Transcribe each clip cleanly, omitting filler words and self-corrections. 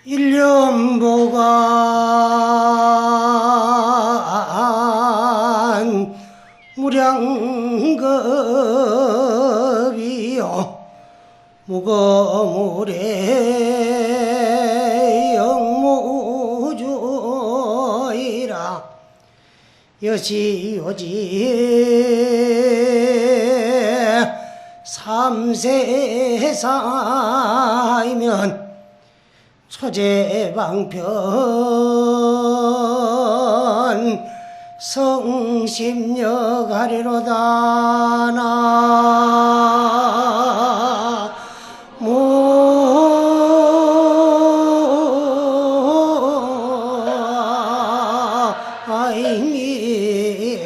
일념보관 무량겁이요 무거무래 영무주이라 여지여지 삼세사이면 초제방편 성심여가리로다 나무아잉이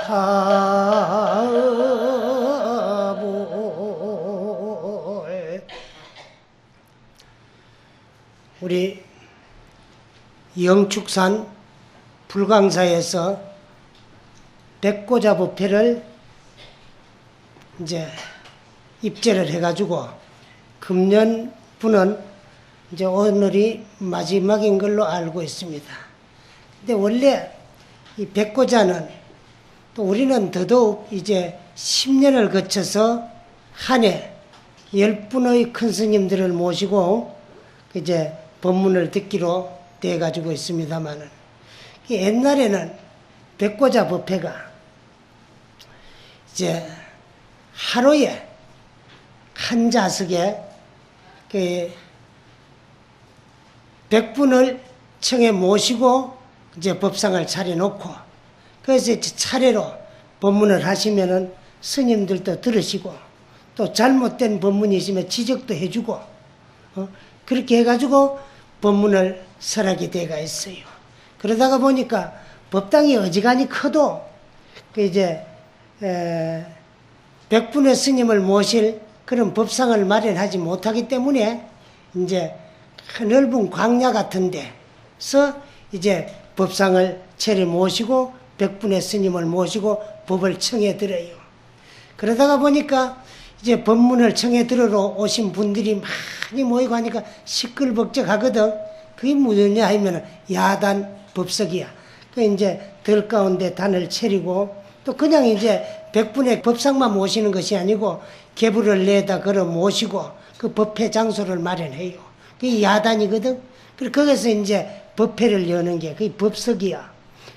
타볼. 우리 영축산 불광사에서 백고자 법회를 이제 입제를 해가지고 금년부는 이제 오늘이 마지막인 걸로 알고 있습니다. 근데 원래 이 백고자는 또 우리는 더더욱 이제 10년을 거쳐서 한 해 10분의 큰 스님들을 모시고 이제 법문을 듣기로 돼 가지고 있습니다만은 옛날에는 백고자 법회가 이제 하루에 한 좌석에 100분을 청에 모시고 이제 법상을 차려놓고 그래서 이제 차례로 법문을 하시면은 스님들도 들으시고 또 잘못된 법문이 있으면 지적도 해주고 그렇게 해가지고 법문을 설하게 돼가 있어요. 그러다가 보니까 법당이 어지간히 커도 그 이제 100분의 스님을 모실 그런 법상을 마련하지 못하기 때문에 이제 넓은 광야 같은 데서 이제 법상을 차려 모시고 100분의 스님을 모시고 법을 청해 들어요. 그러다가 보니까 이제 법문을 청해 들으러 오신 분들이 많이 모이고 하니까 시끌벅적하거든. 그게 뭐냐 하면 야단 법석이야. 그 이제 들 가운데 단을 차리고 또 그냥 이제 100분의 법상만 모시는 것이 아니고 계부를 내다 걸어 모시고 그 법회 장소를 마련해요. 그게 야단이거든. 그래서 거기서 이제 법회를 여는 게 그게 법석이야.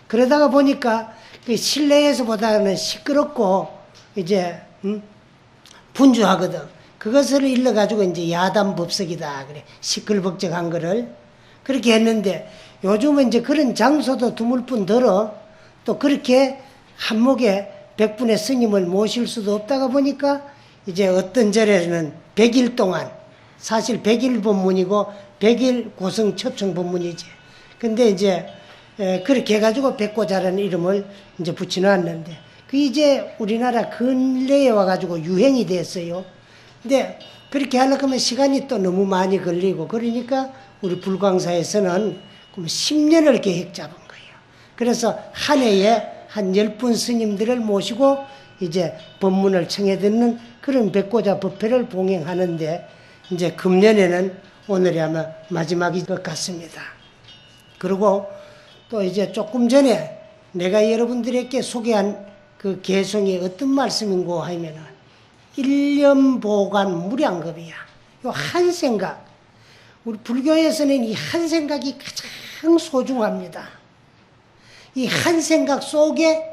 그러다가 보니까 그 실내에서보다는 시끄럽고 이제 분주하거든. 그것을 일러가지고 이제 야단 법석이다 그래. 시끌벅적한 거를 그렇게 했는데 요즘은 이제 그런 장소도 드물뿐더러 또 그렇게 한목에 100분의 스님을 모실 수도 없다가 보니까 이제 어떤 절에는 100일 동안 사실 100일 법문이고 100일 고성 초청 법문이지. 근데 이제 그렇게 해가지고 백고자라는 이름을 이제 붙여놨는데 그 이제 우리나라 근래에 와가지고 유행이 됐어요. 근데 그렇게 하려고 하면 시간이 또 너무 많이 걸리고 그러니까 우리 불광사에서는 10년을 계획 잡은 거예요. 그래서 한 해에 한 10분 스님들을 모시고 이제 법문을 청해 듣는 그런 백고자 법회를 봉행하는데 이제 금년에는 오늘이 아마 마지막일 것 같습니다. 그리고 또 이제 조금 전에 내가 여러분들에게 소개한 그 개성이 어떤 말씀인고 하면은 일념보관 무량겁이야. 요 한 생각. 우리 불교에서는 이 한 생각이 가장 소중합니다. 이 한 생각 속에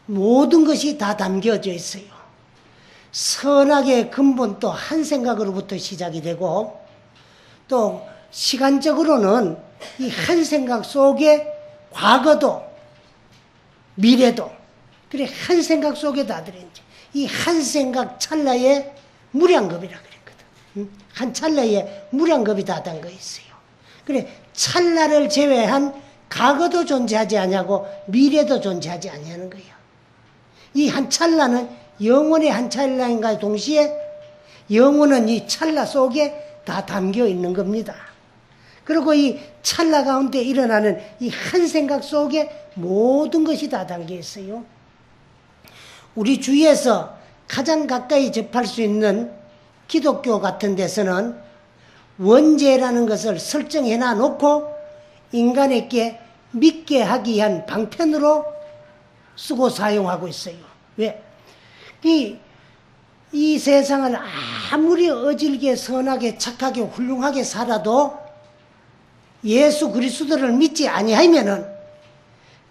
모든 것이 다 담겨져 있어요. 선악의 근본도 한 생각으로부터 시작이 되고 또 시간적으로는 이 한 생각 속에 과거도 미래도 그래 한 생각 속에 다 들어있지. 이 한 생각 찰나에 무량겁이라 그랬거든. 한 찰나에 무량겁이 다 담겨 있어요. 그래 찰나를 제외한 과거도 존재하지 아니하고 미래도 존재하지 아니하는 거예요. 이 한 찰나는 영혼의 한 찰나인가 동시에 영혼은 이 찰나 속에 다 담겨 있는 겁니다. 그리고 이 찰나 가운데 일어나는 이 한 생각 속에 모든 것이 다 담겨 있어요. 우리 주위에서 가장 가까이 접할 수 있는 기독교 같은 데서는 원죄라는 것을 설정해 놔놓고 인간에게 믿게 하기 위한 방편으로 쓰고 사용하고 있어요. 왜? 이 세상을 아무리 어질게 선하게 착하게 훌륭하게 살아도 예수 그리스도를 믿지 아니하면은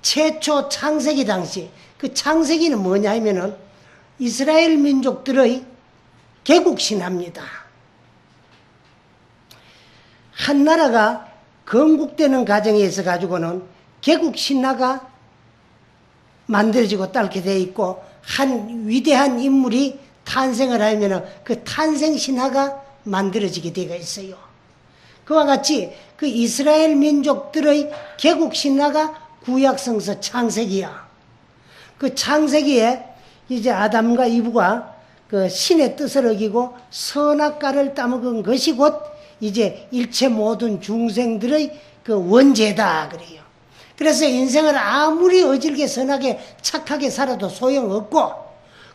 최초 창세기 당시, 그 창세기는 뭐냐 하면은 이스라엘 민족들의 개국신화입니다. 한 나라가 건국되는 과정에 있어 가지고는 개국신화가 만들어지고 딸게 되어 있고, 한 위대한 인물이 탄생을 하면은 그 탄생신화가 만들어지게 되어 있어요. 그와 같이 그 이스라엘 민족들의 개국신화가 구약성서 창세기야. 그 창세기에 이제 아담과 이브가 그 신의 뜻을 어기고 선악과를 따먹은 것이 곧 이제 일체 모든 중생들의 그 원죄다 그래요. 그래서 인생을 아무리 어질게 선하게 착하게 살아도 소용없고,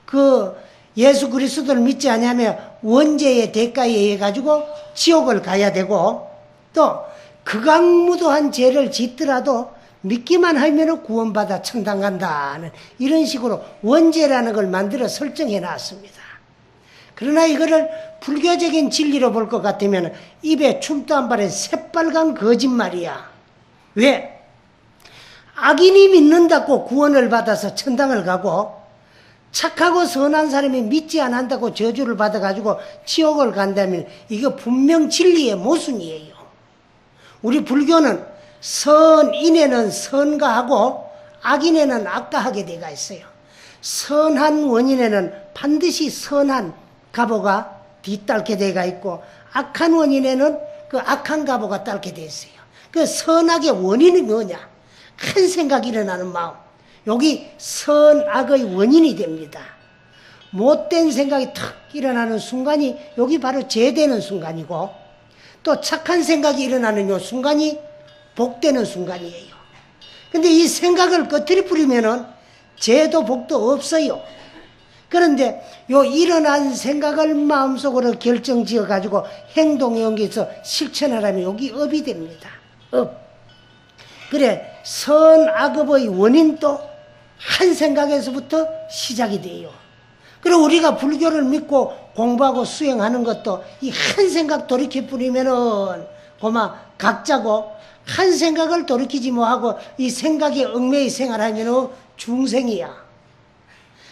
그 예수 그리스도를 믿지 않으면 원죄의 대가에 의해 가지고 지옥을 가야 되고, 또 극악무도한 죄를 짓더라도 믿기만 하면 구원받아 천당 간다는 이런 식으로 원죄라는 걸 만들어 설정해 놨습니다. 그러나 이거를 불교적인 진리로 볼 것 같으면 입에 춤도 안 바른 새빨간 거짓말이야. 왜? 악인이 믿는다고 구원을 받아서 천당을 가고, 착하고 선한 사람이 믿지 않는다고 저주를 받아가지고 지옥을 간다면 이거 분명 진리의 모순이에요. 우리 불교는 선인에는 선가하고 악인에는 악가하게 되어 있어요. 선한 원인에는 반드시 선한 가보가 뒤따르게 되어 있고, 악한 원인에는 그 악한 가보가 따르게 되어 있어요. 그 선악의 원인이 뭐냐? 한 생각이 일어나는 마음. 여기 선악의 원인이 됩니다. 못된 생각이 탁 일어나는 순간이 여기 바로 죄되는 순간이고, 또 착한 생각이 일어나는 요 순간이 복되는 순간이에요. 근데 이 생각을 꺼트리 뿌리면은 죄도 복도 없어요. 그런데 요 일어난 생각을 마음속으로 결정지어 가지고 행동에 옮겨서 실천하라면 여기 업이 됩니다. 업. 그래, 선악업의 원인도 한 생각에서부터 시작이 돼요. 그리고 우리가 불교를 믿고 공부하고 수행하는 것도 이 한 생각 돌이켜 뿌리면은 고마 각자고, 한 생각을 돌이키지 뭐하고 이 생각에 얽매이 생활하면은 중생이야.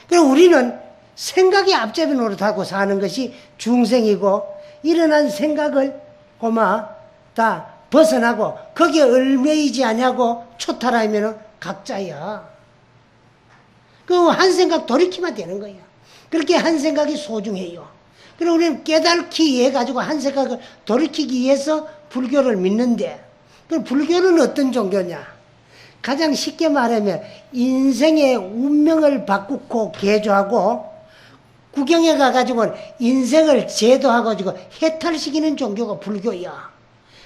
그리고 우리는 생각이 앞잡이 노릇하고 사는 것이 중생이고, 일어난 생각을 고마 다 벗어나고 거기에 얽매이지 않냐고 초탈하면은 각자야. 그 한 생각 돌이키면 되는 거야. 그렇게 한 생각이 소중해요. 그리고 우리는 깨닫기 위해 가지고 한 생각을 돌이키기 위해서 불교를 믿는데, 그 불교는 어떤 종교냐? 가장 쉽게 말하면 인생의 운명을 바꾸고 개조하고, 구경에 가가지고 인생을 제도하고 해탈시키는 종교가 불교야.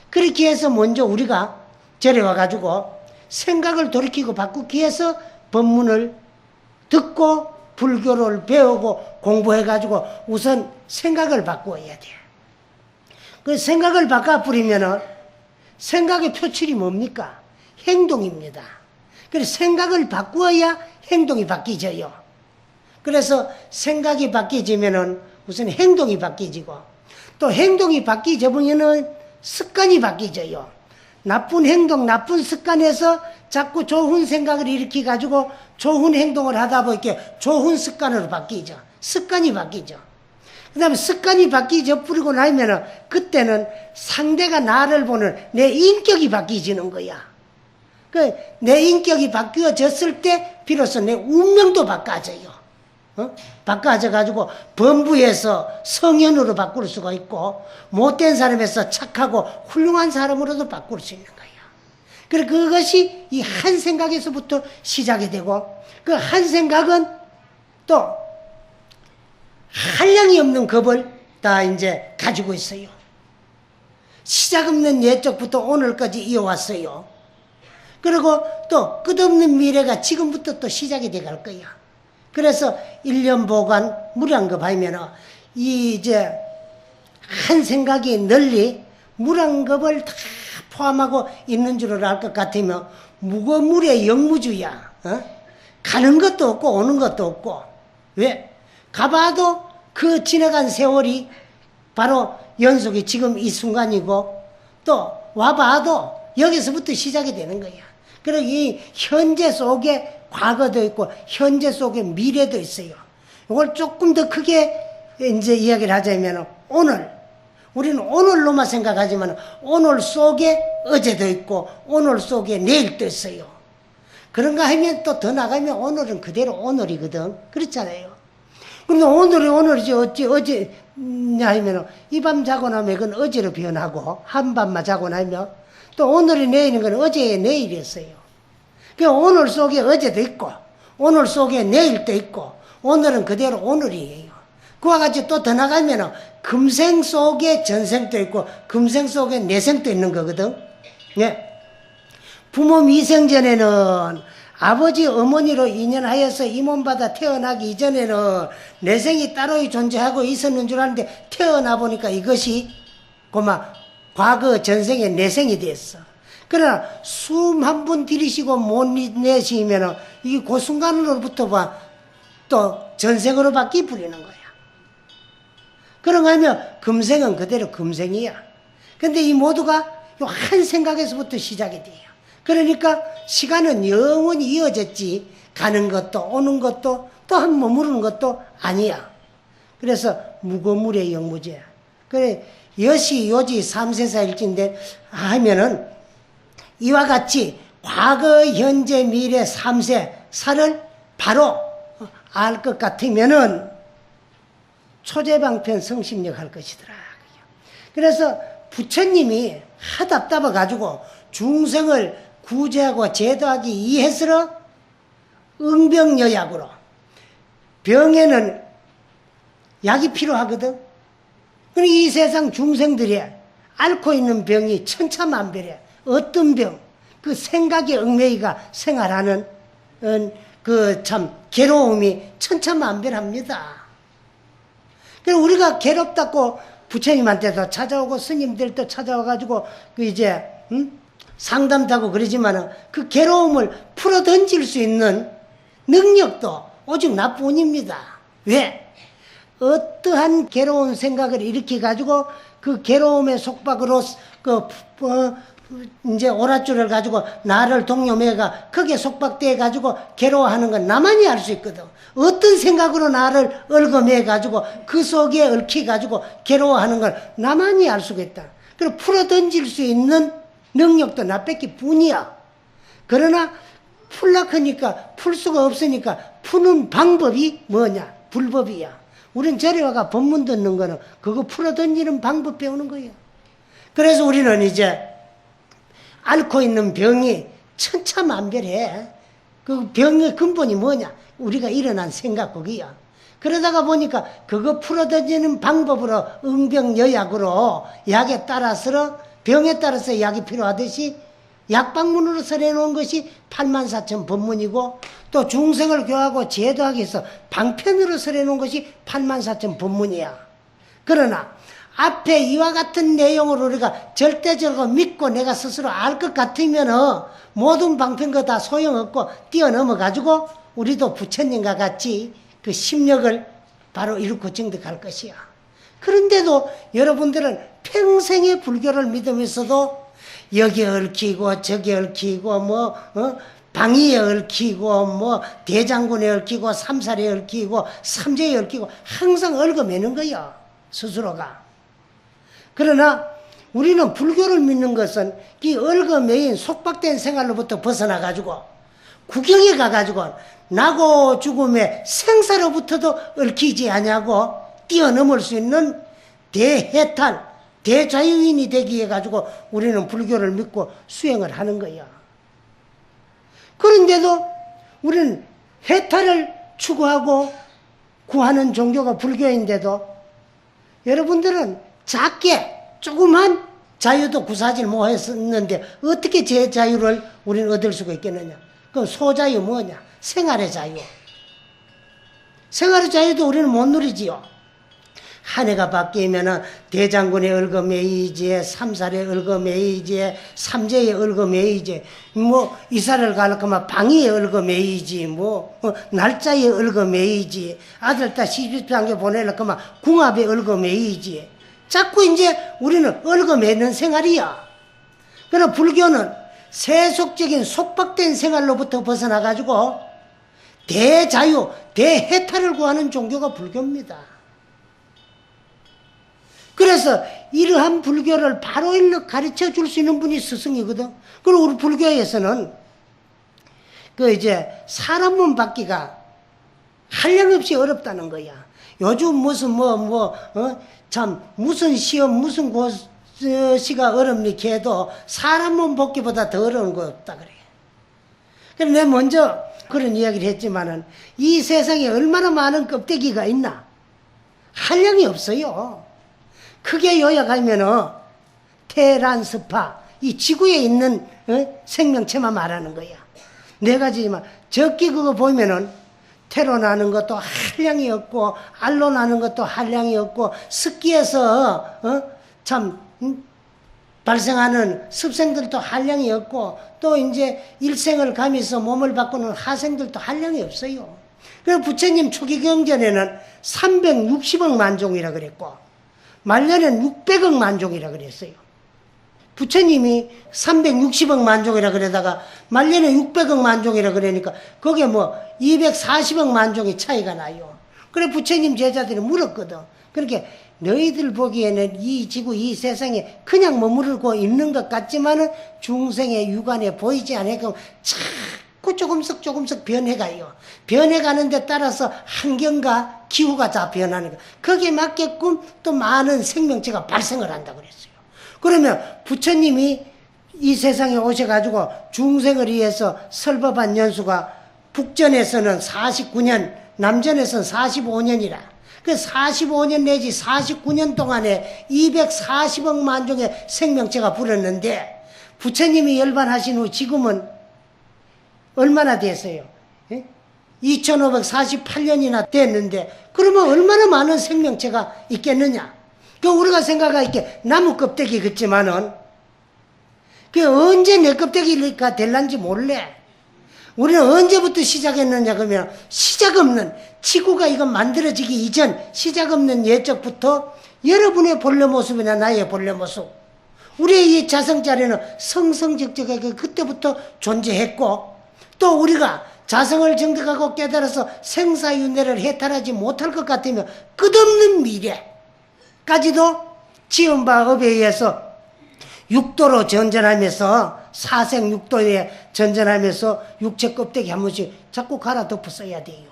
그렇게 해서 먼저 우리가 절에 와가지고 생각을 돌이키고 바꾸기 위해서 법문을 듣고 불교를 배우고 공부해가지고 우선 생각을 바꾸어야 돼. 그 생각을 바꿔버리면은 생각의 표출이 뭡니까? 행동입니다. 그래서 생각을 바꾸어야 행동이 바뀌져요. 그래서 생각이 바뀌지면은 우선 행동이 바뀌지고, 또 행동이 바뀌져버리면은 습관이 바뀌져요. 나쁜 행동, 나쁜 습관에서 자꾸 좋은 생각을 일으켜가지고 좋은 행동을 하다 보니까 좋은 습관으로 바뀌죠. 습관이 바뀌죠. 그 다음에 습관이 바뀌져 버리고 나면은 그때는 상대가 나를 보는 내 인격이 바뀌어지는 거야. 그 내 인격이 바뀌어졌을 때 비로소 내 운명도 바꿔져요. 바꿔져가지고 범부에서 성현으로 바꿀 수가 있고, 못된 사람에서 착하고 훌륭한 사람으로도 바꿀 수 있는 거예요. 그래, 그것이 이 한 생각에서부터 시작이 되고, 그 한 생각은 또 한량이 없는 겁을 다 이제 가지고 있어요. 시작 없는 옛적부터 오늘까지 이어왔어요. 그리고 또 끝없는 미래가 지금부터 또 시작이 돼 갈 거야. 그래서 1년 보관 무량겁 하면은 이제 한 생각이 널리 물 한 겁을 다 포함하고 있는 줄을 알 것 같으면 무거물의 영무주야. 가는 것도 없고 오는 것도 없고. 왜? 가봐도 그 지나간 세월이 바로 연속이 지금 이 순간이고, 또 와봐도 여기서부터 시작이 되는 거야. 그리고 이 현재 속에 과거도 있고 현재 속에 미래도 있어요. 이걸 조금 더 크게 이제 이야기를 하자면, 우리는 오늘로만 생각하지만 오늘 속에 어제도 있고 오늘 속에 내일도 있어요. 그런가 하면 또 더 나가면 오늘은 그대로 오늘이거든. 그렇잖아요. 그런데 오늘이 오늘이지 어제냐 하면 이 밤 자고 나면 그건 어제로 변하고, 한밤만 자고 나면 또 오늘이 내일인 건 어제의 내일이었어요. 그러니까 오늘 속에 어제도 있고 오늘 속에 내일도 있고 오늘은 그대로 오늘이에요. 그와 같이 또 더 나가면 금생 속에 전생도 있고 금생 속에 내생도 있는 거거든. 네. 부모 미생전에는 아버지 어머니로 인연하여서 이 몸 받아 태어나기 이전에는 내생이 따로 존재하고 있었는 줄 알았는데, 태어나 보니까 이것이 고마 과거 전생의 내생이 됐어. 그러나 숨 한 번 들이쉬고 못 내쉬면 이게 그 순간으로부터 봐 또 전생으로 바뀌 부리는 거야. 그런가 하면 금생은 그대로 금생이야. 근데 이 모두가 한 생각에서부터 시작이 돼요. 그러니까 시간은 영원히 이어졌지, 가는 것도 오는 것도 또 한 머무르는 것도 아니야. 그래서 무거물의 영무제야. 그래, 여시 요지 삼세사일지인데 하면은 이와 같이 과거 현재 미래 삼세사를 바로 알 것 같으면은 초제방편 성심력 할 것이더라. 그래서 부처님이 하답답해가지고 중생을 구제하고 제도하기 위해서 응병여약으로, 병에는 약이 필요하거든. 그러니까 이 세상 중생들이 앓고 있는 병이 천차만별이야. 어떤 병? 그 생각의 얽매이가 생활하는 그 참 괴로움이 천차만별합니다. 그래서 우리가 괴롭다고 부처님한테도 찾아오고 스님들도 찾아와가지고 그 이제 상담도 하고 그러지만은 그 괴로움을 풀어 던질 수 있는 능력도 오직 나뿐입니다. 왜? 어떠한 괴로운 생각을 일으켜가지고 그 괴로움의 속박으로 이제 오랏줄을 가지고 나를 동요매가 거기에 속박돼 가지고 괴로워하는 건 나만이 알 수 있거든. 어떤 생각으로 나를 얽어매 가지고 그 속에 얽히 가지고 괴로워하는 걸 나만이 알 수가 있다. 그리고 풀어 던질 수 있는 능력도 나밖에 뿐이야. 그러나 풀락하니까 풀 수가 없으니까 푸는 방법이 뭐냐? 불법이야. 우린 저리 와가 법문 듣는 거는 그거 풀어 던지는 방법 배우는 거예요. 그래서 우리는 이제 앓고 있는 병이 천차만별해. 그 병의 근본이 뭐냐? 우리가 일어난 생각 거기야. 그러다가 보니까 그거 풀어던지는 방법으로 응병여약으로 약에 따라서 병에 따라서 약이 필요하듯이 약방문으로 설해놓은 것이 84,000 법문이고, 또 중생을 교하고 제도하기 위해서 방편으로 설해놓은 것이 84,000 법문이야. 그러나 앞에 이와 같은 내용을 우리가 절대적으로 믿고 내가 스스로 알 것 같으면 모든 방편거 다 소용없고 뛰어넘어가지고 우리도 부처님과 같이 그 심력을 바로 이루고 증득할 것이야. 그런데도 여러분들은 평생의 불교를 믿으면서도 여기에 얽히고 저기에 얽히고 방위에 얽히고 대장군에 얽히고 삼살에 얽히고 삼재에 얽히고 항상 얽어매는 거야, 스스로가. 그러나 우리는 불교를 믿는 것은 이 얽어매인 속박된 생활로부터 벗어나가지고 구경에 가가지고 나고 죽음의 생사로부터도 얽히지 아니하고 뛰어넘을 수 있는 대해탈, 대자유인이 되기 위해 가지고 우리는 불교를 믿고 수행을 하는 거야. 그런데도 우리는 해탈을 추구하고 구하는 종교가 불교인데도 여러분들은 작게 조그만 자유도 구사하지 못했었는데 어떻게 제 자유를 우리는 얻을 수가 있겠느냐? 그럼 소자유 뭐냐? 생활의 자유. 생활의 자유도 우리는 못 누리지요. 한 해가 바뀌면은 대장군의 을금에이지에 삼살의 을금에이지에 삼재의 을금에이지 뭐 이사를 가려면 방위의 을금에이지 뭐 날짜의 을금에이지 아들 딸 시집장에 보내려면 궁합의 을금에이지 자꾸 이제 우리는 을금에는 생활이야. 그러나 불교는 세속적인 속박된 생활로부터 벗어나가지고 대자유, 대해탈을 구하는 종교가 불교입니다. 그래서 이러한 불교를 바로 일러 가르쳐 줄 수 있는 분이 스승이거든. 그리고 우리 불교에서는 사람 몸 받기가 한량없이 어렵다는 거야. 요즘 무슨 무슨 시험 무슨 고시가 어렵니까 해도 사람 몸 벗기보다 더 어려운 거 없다 그래. 그래서 내가 먼저 그런 이야기를 했지만은 이 세상에 얼마나 많은 껍데기가 있나 한량이 없어요. 크게 요약하면은 테란스파 이 지구에 있는 생명체만 말하는 거야. 네 가지지만 적기 그거 보면은 테로 나는 것도 한량이 없고 알로 나는 것도 한량이 없고 습기에서 발생하는 습생들도 한량이 없고 또 이제 일생을 가면서 몸을 바꾸는 하생들도 한량이 없어요. 그래서 부처님 초기 경전에는 360억 만종이라 그랬고 말년엔 600억 만종이라 그랬어요. 부처님이 360억 만종이라 그러다가 말년에 600억 만종이라 그러니까 거기에 240억 만종의 차이가 나요. 그래 부처님 제자들이 물었거든. 그렇게 너희들 보기에는 이 지구 이 세상에 그냥 머무르고 있는 것 같지만은 중생의 육안에 보이지 않으니까 자꾸 조금씩 변해가요. 변해가는 데 따라서 환경과 기후가 다 변하는 거. 거기에 맞게끔 또 많은 생명체가 발생을 한다 그랬어요. 그러면 부처님이 이 세상에 오셔가지고 중생을 위해서 설법한 연수가 북전에서는 49년, 남전에서는 45년이라. 그 45년 내지 49년 동안에 240억 만종의 생명체가 불었는데 부처님이 열반하신 후 지금은 얼마나 됐어요? 2548년이나 됐는데 그러면 얼마나 많은 생명체가 있겠느냐? 우리가 생각하기에 나무 껍데기 같지만은 언제 내 껍데기가 될란지 몰래. 우리는 언제부터 시작했느냐 그러면 시작 없는 지구가 이거 만들어지기 이전 시작 없는 예적부터 여러분의 본래 모습이나 나의 본래 모습 우리의 이 자성자리는 성성적적하게 그때부터 존재했고 또 우리가 자성을 정득하고 깨달아서 생사윤회를 해탈하지 못할 것 같으면 끝없는 미래까지도 지은 바 업에 의해서 육도로 전전하면서 사생 육도에 전전하면서 육체 껍데기 한 번씩 자꾸 갈아 덮어 써야 돼요.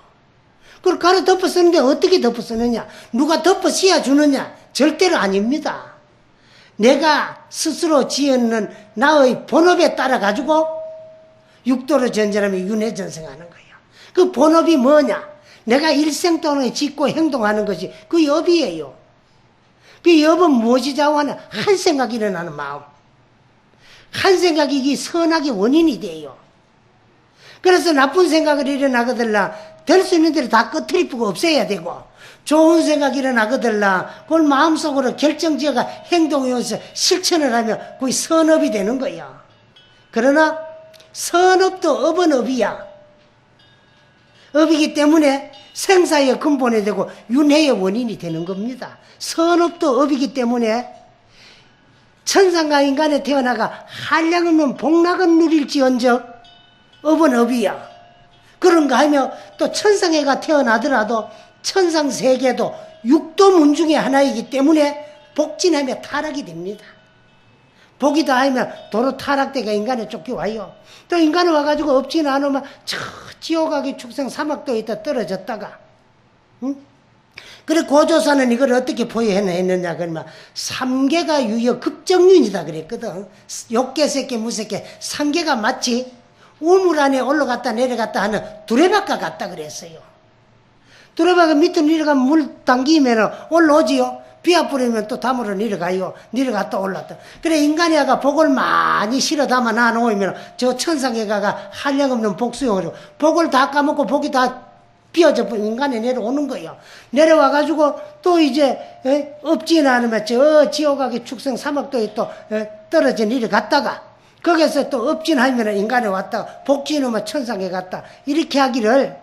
그걸 갈아 덮어 쓰는데 어떻게 덮어 쓰느냐? 누가 덮어 씌워 주느냐? 절대로 아닙니다. 내가 스스로 지은 나의 본업에 따라 가지고 육도로 전전하며 윤회전생하는 거예요. 그 본업이 뭐냐? 내가 일생 동안에 짓고 행동하는 것이 그 업이에요. 그 업은 무엇이 좌우하냐? 한 생각이 일어나는 마음. 한 생각이 이 선악의 원인이 돼요. 그래서 나쁜 생각을 일어나거들라 될 수 있는 대로 다 꺼트리고 없애야 되고 좋은 생각이 일어나거들라 그걸 마음속으로 결정지어가 행동에 오서 실천을 하면 그게 선업이 되는 거야. 그러나 선업도 업은 업이야. 업이기 때문에 생사의 근본이 되고 윤회의 원인이 되는 겁니다. 선업도 업이기 때문에 천상과 인간에 태어나가 한량없는 복락은 누릴지언정 업은 업이야. 그런가 하며 또 천상애가 태어나더라도 천상세계도 육도 문중의 하나이기 때문에 복진하며 타락이 됩니다. 복이다 하면 도로 타락되가 인간에 쫓겨와요. 또 인간에 와가지고 없진 않으면 저 지옥하게 축생 사막도에 있다 떨어졌다가 응? 그래 고조사는 이걸 어떻게 포효했느냐 그러면 삼계가 유여 급정윤이다 그랬거든. 욕계 새끼 무새끼 삼계가 마치 우물 안에 올라갔다 내려갔다 하는 두레박과 같다 그랬어요. 두레박이 밑으로 내려가면 물 당기면 올라오지요. 비가 뿌리면 또 담으로 내려가요. 내려갔다 올랐다. 그래 인간이 아가 복을 많이 실어 담아 놔놓으면 저 천상에 가가 한량없는 복수용으로 복을 다 까먹고 복이 다 비어져 버린 인간에 내려오는 거예요. 내려와가지고 또 이제 업지는 않으면 저 지옥하게 축생 사막도에 또 떨어져 내려갔다가 거기서 또 업진하면 인간에 왔다가 복진하면 천상에 갔다 이렇게 하기를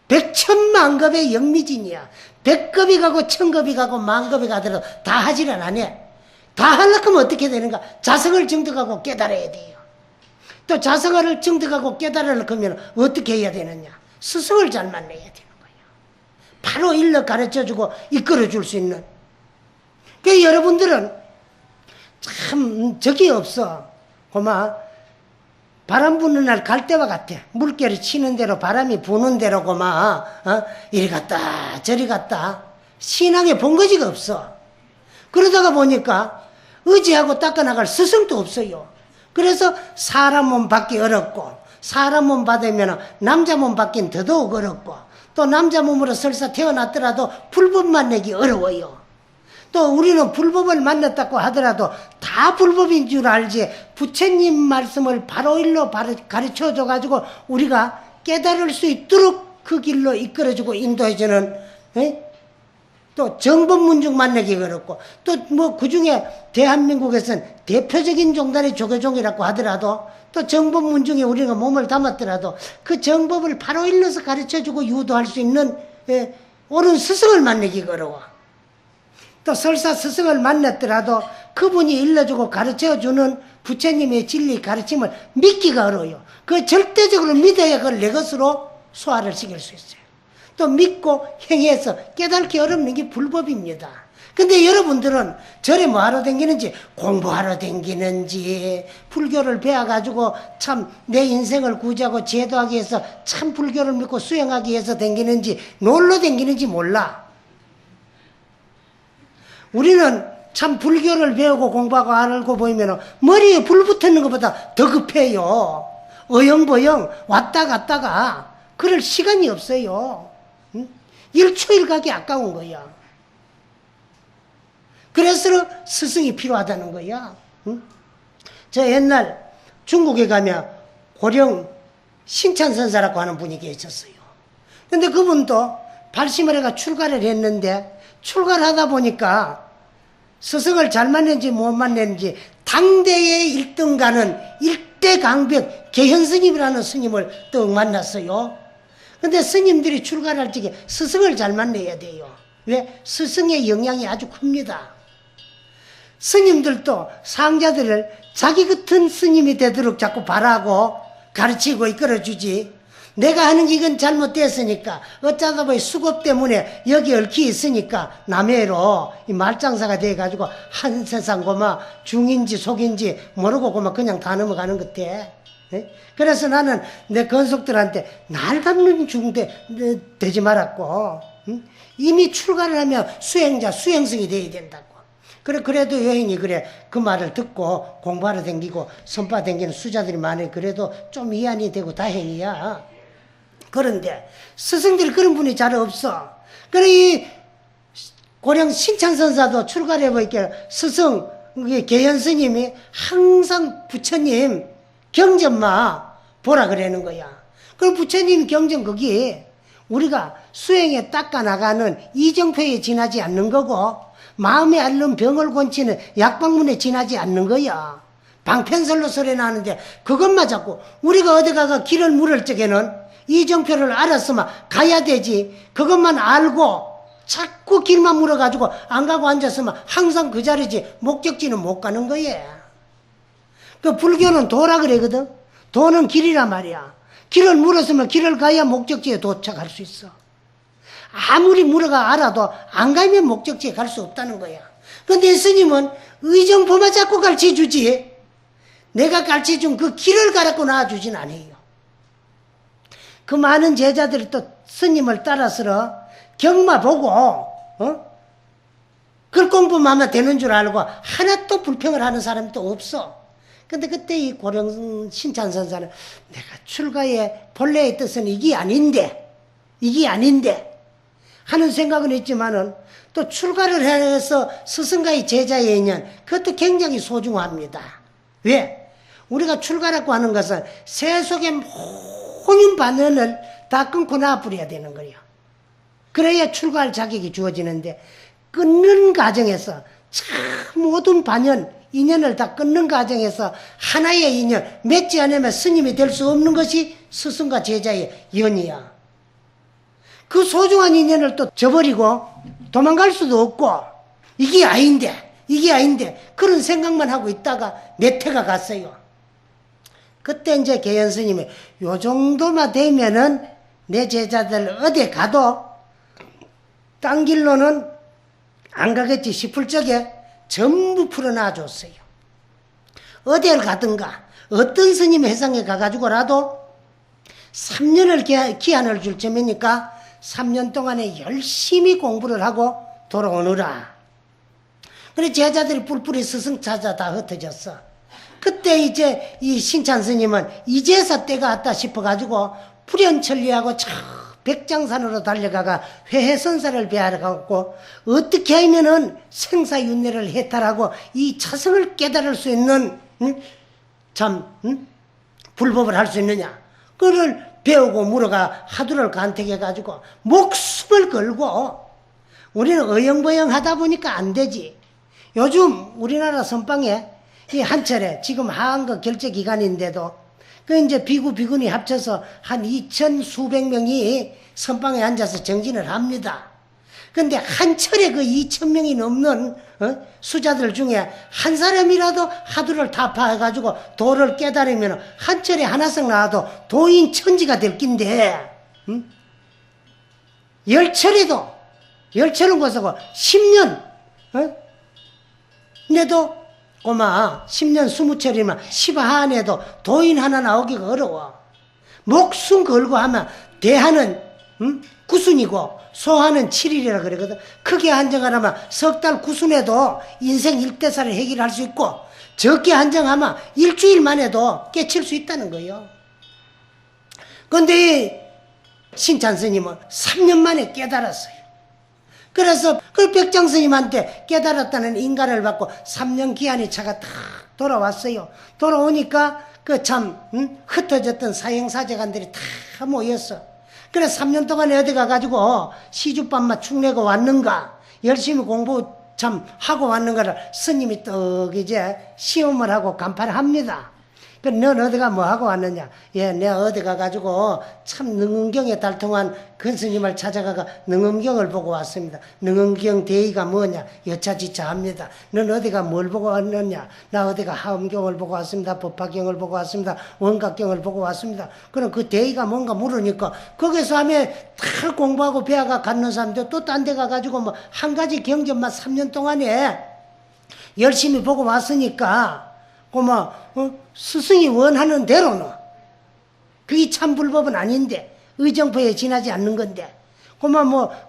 백천만급의 영미진이야. 백급이 가고 천급이 가고 만급이 가더라도 다 하지는 않아. 다 하려면 어떻게 되는가? 자성을 증득하고 깨달아야 돼요. 또 자성을 증득하고 깨달으려면 어떻게 해야 되느냐? 스승을 잘 만나야 되는 거예요. 바로 일러 가르쳐주고 이끌어줄 수 있는. 그러니까 여러분들은 참 적이 없어. 고마 바람 부는 날 갈대와 같아. 물결이 치는 대로 바람이 부는 대로 고마 이리 갔다 저리 갔다. 신앙에 본거지가 없어. 그러다가 보니까 의지하고 닦아나갈 스승도 없어요. 그래서 사람 몸 받기 어렵고 사람 몸 받으면 남자 몸 받긴 더더욱 어렵고 또 남자 몸으로 설사 태어났더라도 불법 만나기 어려워요. 또 우리는 불법을 만났다고 하더라도 다 불법인 줄 알지 부처님 말씀을 바로 일로 가르쳐줘가지고 우리가 깨달을 수 있도록 그 길로 이끌어주고 인도해주는 또 정법문중 만나기 어렵고 또 뭐 그중에 대한민국에서는 대표적인 종단이 조계종이라고 하더라도 또 정법문중에 우리가 몸을 담았더라도 그 정법을 바로 일러서 가르쳐주고 유도할 수 있는 옳은 스승을 만나기 어려워. 또 설사 스승을 만났더라도 그분이 일러주고 가르쳐주는 부처님의 진리 가르침을 믿기가 어려워요. 그 절대적으로 믿어야 그걸 내 것으로 소화를 시킬 수 있어요. 또 믿고 행해서 깨닫기 어렵는 게 불법입니다. 근데 여러분들은 절에 뭐하러 댕기는지 공부하러 댕기는지 불교를 배워가지고 참 내 인생을 구제하고 제도하기 위해서 참 불교를 믿고 수행하기 위해서 댕기는지 놀러 댕기는지 몰라. 우리는 참 불교를 배우고 공부하고 알고 보이면 머리에 불 붙는 것보다 더 급해요. 어영버영 왔다 갔다가 그럴 시간이 없어요. 일초일 가기 아까운 거야. 그래서 스승이 필요하다는 거야. 저 옛날 중국에 가면 고령 신찬선사라고 하는 분이 계셨어요. 근데 그분도 발심을 해가 출가를 했는데 출가를 하다 보니까 스승을 잘 만났는지 못 만났는지 당대의 1등 가는 일대강벽 개현스님이라는 스님을 또 만났어요. 근데 스님들이 출가를 할 적에 스승을 잘 만나야 돼요. 왜? 스승의 영향이 아주 큽니다. 스님들도 상자들을 자기 같은 스님이 되도록 자꾸 바라고 가르치고 이끌어주지. 내가 하는 게 이건 잘못됐으니까 어쩌다 보니 수급 때문에 여기 얽히 있으니까 남해로 이 말장사가 돼가지고 한 세상 고마 중인지 속인지 모르고 고마 그냥 다 넘어가는 것 같아. 그래서 나는 내 건속들한테 날 닮는 중대 되지 말았고 이미 출가를 하면 수행자 수행성이 돼야 된다고. 그래도 여행이 그래 그 말을 듣고 공부하러 댕기고 선파 댕기는 수자들이 많으니 그래도 좀 위안이 되고 다행이야. 그런데 스승들이 그런 분이 잘 없어. 그래 이 고령 신찬선사도 출가를 해보니까 스승 계현 스님이 항상 부처님 경전마 보라 그러는 거야. 그럼 부처님 경전 거기 우리가 수행에 닦아나가는 이정표에 지나지 않는 거고 마음에 앓는 병을 고치는 약방문에 지나지 않는 거야. 방편설로 소리 나는데 그것만 자꾸 우리가 어디 가가 길을 물을 적에는 이정표를 알았으면 가야 되지. 그것만 알고 자꾸 길만 물어가지고 안 가고 앉았으면 항상 그 자리지 목적지는 못 가는 거예요. 그 불교는 도라 그러거든. 도는 길이란 말이야. 길을 물었으면 길을 가야 목적지에 도착할 수 있어. 아무리 물어가 알아도 안 가면 목적지에 갈 수 없다는 거야. 근데 스님은 의정표만 자꾸 가르쳐주지 내가 가르쳐준 그 길을 가르쳐 놔주진 않아요. 그 많은 제자들이 또 스님을 따라서 경마 보고 글 공부만 하면 되는 줄 알고 하나도 불평을 하는 사람이 또 없어. 근데 그때 이 고령 신찬선사는 내가 출가의 본래의 뜻은 이게 아닌데 하는 생각은 있지만은 또 출가를 해서 스승과의 제자의 인연 그것도 굉장히 소중합니다. 왜? 우리가 출가라고 하는 것은 세속의 혼인 반연을 다 끊고 놔버려야 되는 거예요. 그래야 출가할 자격이 주어지는데 끊는 과정에서 참 모든 반연, 인연을 다 끊는 과정에서 하나의 인연, 맺지 않으면 스님이 될 수 없는 것이 스승과 제자의 연이야. 그 소중한 인연을 또 저버리고 도망갈 수도 없고 이게 아닌데 그런 생각만 하고 있다가 몇 해가 갔어요. 그때 이제 계현 스님이 요 정도만 되면은 내 제자들 어디 가도 딴 길로는 안 가겠지 싶을 적에 전부 풀어놔 줬어요. 어디를 가든가 어떤 스님 회상에 가가지고라도 3년을 기한을 줄 점이니까 3년 동안에 열심히 공부를 하고 돌아오느라. 그래 제자들이 뿔뿔이 스승 찾아 다 흩어졌어. 그때 이제 이 신찬 스님은 이제서 때가 왔다 싶어가지고 불연천리하고 저 백장산으로 달려가가 회해선사를 배하러 가고 어떻게 하면은 생사윤회를 해탈하고 이 차성을 깨달을 수 있는 불법을 할 수 있느냐 그를 배우고 물어가 하두를 간택해가지고 목숨을 걸고 우리는 어영부영 하다 보니까 안 되지. 요즘 우리나라 선방에 이 한철에 지금 하한거 결제 기간인데도 그 이제 비구니 합쳐서 한 2천 수백 명이 선방에 앉아서 정진을 합니다. 근데 한철에 그 2천 명이 넘는 수자들 중에 한 사람이라도 하두를 타파해가지고 도를 깨달으면 한철에 하나씩 나와도 도인 천지가 될 낀데 열철은 것이고 10년 내도 꼬마 10년 20철이면 10하안에도 도인 하나 나오기가 어려워. 목숨 걸고 하면 대하는 구순이고 소하는 7일이라 그러거든. 크게 한정하면 석 달 구순에도 인생 일대사를 해결할 수 있고 적게 한정하면 일주일 만에도 깨칠 수 있다는 거예요. 그런데 신찬 스님은 3년 만에 깨달았어요. 그래서 그 백장 스님한테 깨달았다는 인가를 받고 3년 기한이 차가 탁 돌아왔어요. 돌아오니까 그 참 흩어졌던 사형사제관들이 다 모였어. 그래서 3년 동안에 어디 가가지고 시주밤만 축내고 왔는가 열심히 공부 참 하고 왔는가를 스님이 떡 이제 시험을 하고 간파를 합니다. 그 넌 어디가 뭐 하고 왔느냐? 예, 내가 어디 가가지고 참 능엄경에 달통한 큰 스님을 찾아가가 능엄경을 보고 왔습니다. 능엄경 대의가 뭐냐? 여차지차합니다. 넌 어디가 뭘 보고 왔느냐? 나 어디가 하엄경을 보고 왔습니다. 법화경을 보고 왔습니다. 원각경을 보고 왔습니다. 그럼 그 대의가 뭔가 물으니까 거기서 하면 다 공부하고 배워가 갖는 사람들 또 딴 데 가가지고 뭐 한 가지 경전만 3년 동안에 열심히 보고 왔으니까 스승이 원하는 대로는 그게 참 불법은 아닌데 의정포에 지나지 않는 건데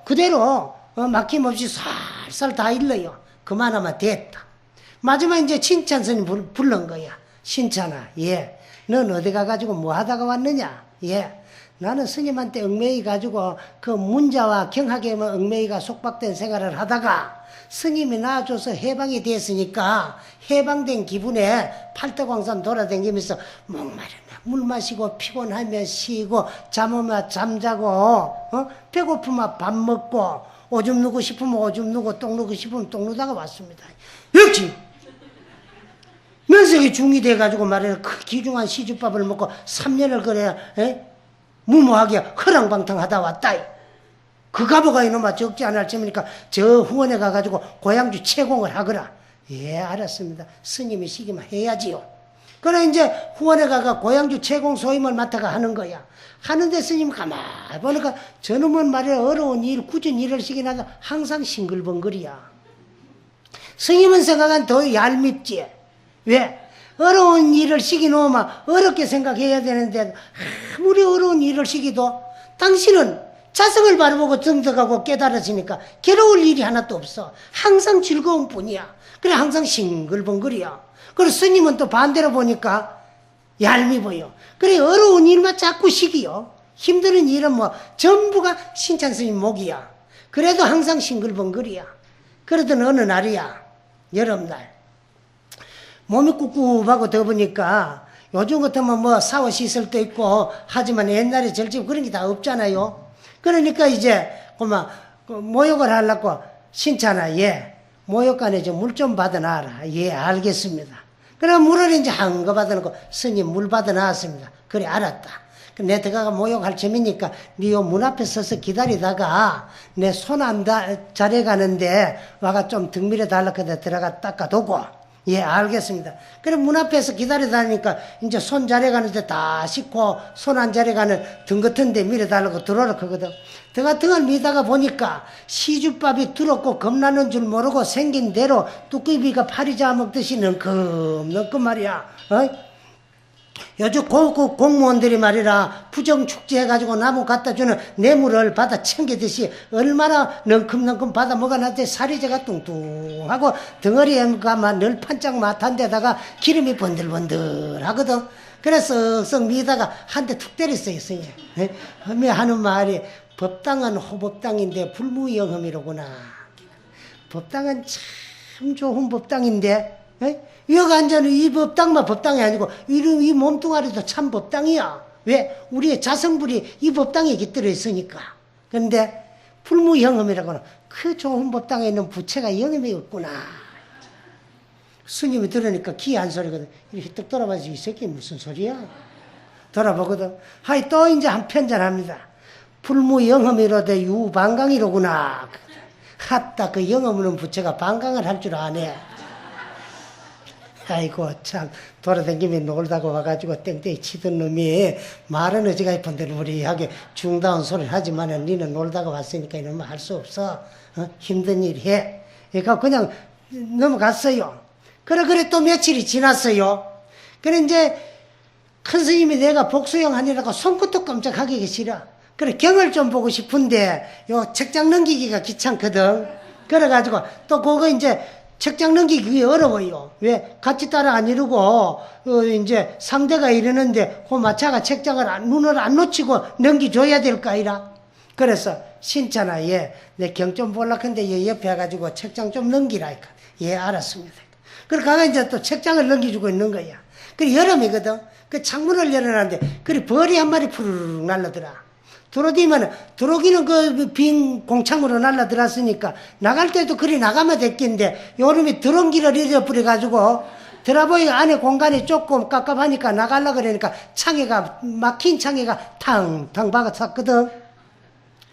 그대로 막힘없이 살살 다 일러요. 그만하면 됐다. 마지막 이제 신찬 스님 부른 거야. 신찬아, 예, 넌 어디 가가지고 뭐 하다가 왔느냐? 예, 나는 스님한테 얽매이 가지고 그 문자와 경학에만 얽매이가 속박된 생활을 하다가 스님이 나와줘서 해방이 됐으니까 해방된 기분에 팔도광산 돌아다니면서 목마르면 물 마시고 피곤하면 쉬고 잠오면 잠자고 배고프면 밥 먹고 오줌 누고 싶으면 오줌 누고 똥 누고 싶으면 똥 누다가 왔습니다. 역시 면색이 중이 돼가지고 말이야 그 귀중한 시주밥을 먹고 3년을 그래야 무모하게 허랑방탕하다 왔다. 그 가보가 이놈아 적지 않을 점이니까 저 후원에 가가지고 고향주 채공을 하거라. 예, 알았습니다. 스님이 시키면 해야지요. 그래 이제 후원에 가가 고향주 채공 소임을 맡아가 하는 거야. 하는데 스님 가만히 보니까 저놈은 말이야 어려운 일 굳은 일을 시키나가 항상 싱글벙글이야. 스님은 생각은 더 얄밉지. 왜? 어려운 일을 시키놓으면 어렵게 생각해야 되는데 아무리 어려운 일을 시키도 당신은 자성을 바라보고 정덕하고 깨달아지니까 괴로울 일이 하나도 없어. 항상 즐거운 뿐이야. 그래 항상 싱글벙글이야. 그리고 스님은 또 반대로 보니까 얄미워요. 그래 어려운 일만 자꾸 시기요. 힘드는 일은 뭐 전부가 신찬 스님 목이야. 그래도 항상 싱글벙글이야. 그러던 어느 날이야. 여름날. 몸이 꿉꿉하고 더우니까 요즘 같으면 뭐 샤워 시설도 있고 하지만 옛날에 절집 그런 게 다 없잖아요. 그러니까 이제 그만 모욕을 하려고 신차나 예 모욕간에 좀 물 좀 받아놔라. 예 알겠습니다. 그럼 물을 이제 한 거 받아놓고 스님 물 받아놨습니다. 그래 알았다. 내 들어가가 모욕할 점이니까 니 요 문 앞에 서서 기다리다가 내 손 안 자래 가는데 와가 좀 등 밀어 달라거든 들어가 닦아두고 예 알겠습니다. 그럼 문 앞에서 기다리다니까 이제 손 자래 가는데 다 씻고 손 안 자래 가는 등 같은 데 밀어 달라고 들어오라 그거든. 등을 미다가 보니까 시주밥이 두렵고 겁나는 줄 모르고 생긴 대로 뚜끼비가 파리 잡먹듯이 능큼 말이야. 요즘 공무원들이 말이라 부정축제 해가지고 나무 갖다 주는 뇌물을 받아 챙기듯이 얼마나 넝큼넝큼 받아 먹어놨는데 살이제가 뚱뚱하고 덩어리에가 늘 판짝 마탄 데다가 기름이 번들번들 하거든. 그래서 썩 미다가 한 대 툭 때렸어요. 흠이 하는 말이 법당은 호법당인데 불무영험이로구나. 법당은 참 좋은 법당인데 여기 앉아는 이 법당만 법당이 아니고 이 몸뚱아리도 참 법당이야. 왜? 우리의 자성불이 이 법당에 깃들어 있으니까. 그런데 불무영험이라고는 그 좋은 법당에 있는 부채가 영험이 없구나. 스님이 들으니까 귀한 소리거든. 이렇게 딱 돌아봐서 이 새끼 무슨 소리야? 돌아보거든. 하이 또 이제 한 편전합니다. 불무영험이로되 유반강이로구나. 핫다 그 영험 없는 부채가 반강을 할 줄 아네. 아이고 참 돌아다니며 놀다가 와가지고 땡땡이 치던 놈이 말은 어지간히 번들머리하게 중다운 소리를 하지만 니는 놀다가 왔으니까 이놈은 할 수 없어. 힘든 일 해. 그러니까 그냥 넘어갔어요. 그래 또 며칠이 지났어요. 그래 이제 큰 스님이 내가 복수형 하니라고 손끝도 깜짝하기 싫어. 그래 경을 좀 보고 싶은데 요 책장 넘기기가 귀찮거든. 그래가지고 또 그거 이제 책장 넘기기 어려워요. 왜? 같이 따라 안 이루고, 이제 상대가 이러는데, 그 마차가 책장을 눈을 안 놓치고 넘기줘야 될까, 아니라. 그래서, 신차나, 예, 내 경 좀 볼락한데, 얘 옆에 와가지고 책장 좀 넘기라, 이까. 예, 알았습니다. 그래, 가가 이제 또 책장을 넘겨주고 있는 거야. 그래, 여름이거든. 그 창문을 열어놨는데, 그래, 벌이 한 마리 푸르륵 날라더라. 들어오기는 그 빈 공창으로 날라들었으니까 나갈 때도 그리 나가면 됐긴데 요놈이 들어온 길을 잃어버려가지고 들어보니 안에 공간이 조금 깝깝하니까 나가려고 그러니까 창에가 막힌 창에가 탕탕 박았었거든.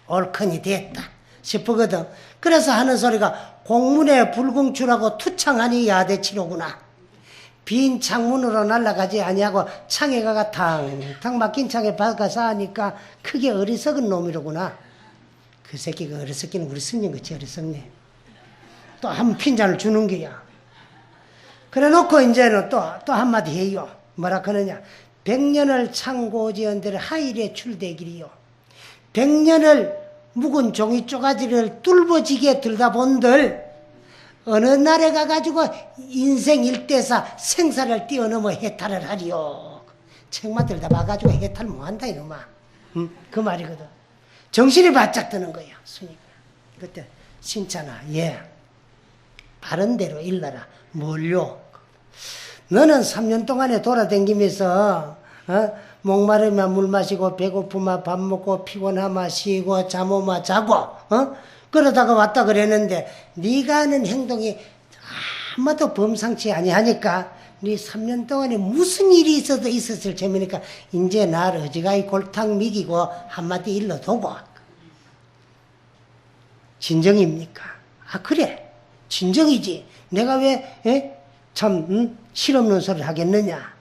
옳거니 됐다 싶거든. 그래서 하는 소리가 공문에 불궁출하고 투창하니 야대치로구나. 빈 창문으로 날아가지 아니하고 창에 가가 탕탕 막힌 창에 박아서 하니까 크게 어리석은 놈이로구나. 그 새끼가 어리석기는 우리 스님같이 어리석네. 또 한 핀잔을 주는 게야. 그래 놓고 이제는 또 한마디 해요. 뭐라 그러냐. 100년을 창고지언들 하일에 출대길이요. 100년을 묵은 종이 쪼가지를 뚫어지게 들다 본들 어느 날에 가가지고 인생 일대사 생사를 뛰어넘어 해탈을 하리요. 책만 들다 봐가지고 해탈 못한다 이놈아. 그 말이거든. 정신이 바짝 드는 거야. 스님. 그때 신차나 예 바른 대로 일러라. 뭘요? 너는 3년 동안에 돌아다니면서 목마르면 물 마시고 배고프면 밥 먹고 피곤하면 쉬고 잠오면 자고 그러다가 왔다 그랬는데 네가 하는 행동이 아마도 범상치 아니하니까 네 3년 동안에 무슨 일이 있었을 재미니까 이제 나를 어지간히 골탕 미기고 한마디 일러두고 진정입니까? 아 그래 진정이지. 내가 왜 참 실없는 소리를 하겠느냐.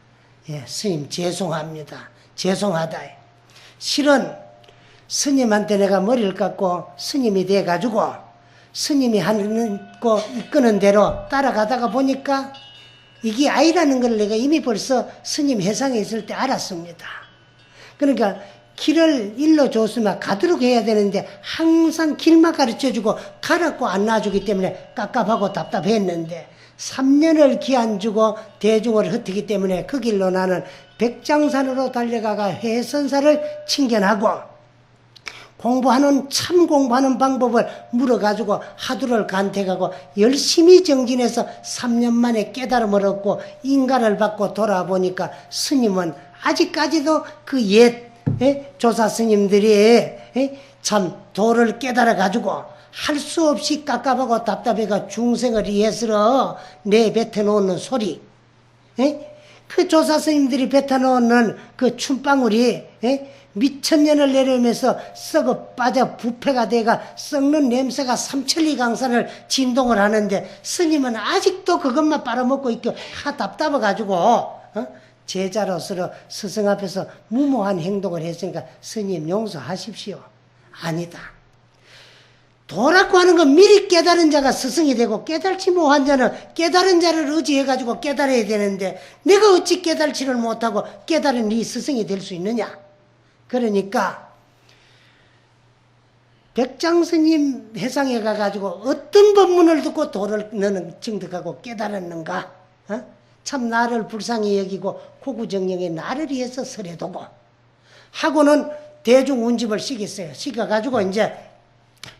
예, 스님 죄송합니다. 죄송하다. 실은 스님한테 내가 머리를 깎고 스님이 돼가지고 스님이 하는 거 이끄는 대로 따라가다가 보니까 이게 아니라는 걸 내가 이미 벌써 스님 해상에 있을 때 알았습니다. 그러니까 길을 일러줬으면 가도록 해야 되는데 항상 길만 가르쳐주고 가라고 안 놔주기 때문에 깝깝하고 답답했는데 3년을 기한 주고 대중을 흩뜨기 때문에 그 길로 나는 백장산으로 달려가가 해선사를 칭견하고 참 공부하는 방법을 물어가지고 하두를 간택하고 열심히 정진해서 3년 만에 깨달음을 얻고 인가를 받고 돌아보니까 스님은 아직까지도 그 옛 조사 스님들이 참 도를 깨달아가지고 할 수 없이 깝깝하고 답답해가 중생을 위해서 내뱉어 놓는 소리, 그 조사 스님들이 뱉어 놓는 그 춤방울이 미천년을 내려오면서 썩어 빠져 부패가 돼가 썩는 냄새가 삼천리 강산을 진동을 하는데 스님은 아직도 그것만 빨아먹고 있고 답답해가지고 제자로서 스승 앞에서 무모한 행동을 했으니까 스님 용서하십시오. 아니다. 도라고 하는 건 미리 깨달은 자가 스승이 되고 깨달지 못한 자는 깨달은 자를 의지해가지고 깨달아야 되는데 내가 어찌 깨달지를 못하고 깨달은 네 스승이 될 수 있느냐. 그러니까 백장스님 회상에 가가지고 어떤 법문을 듣고 도를 너는 증득하고 깨달았는가. 참 나를 불쌍히 여기고 고구정령에 나를 위해서 설해두고 하고는 대중운집을 시켰어요. 시켜가지고 이제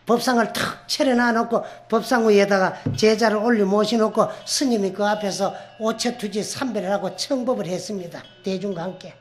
법상을 탁 차려놔 놓고 법상 위에다가 제자를 올려 모셔놓고 스님이 그 앞에서 오체투지 삼배를 하고 청법을 했습니다. 대중과 함께.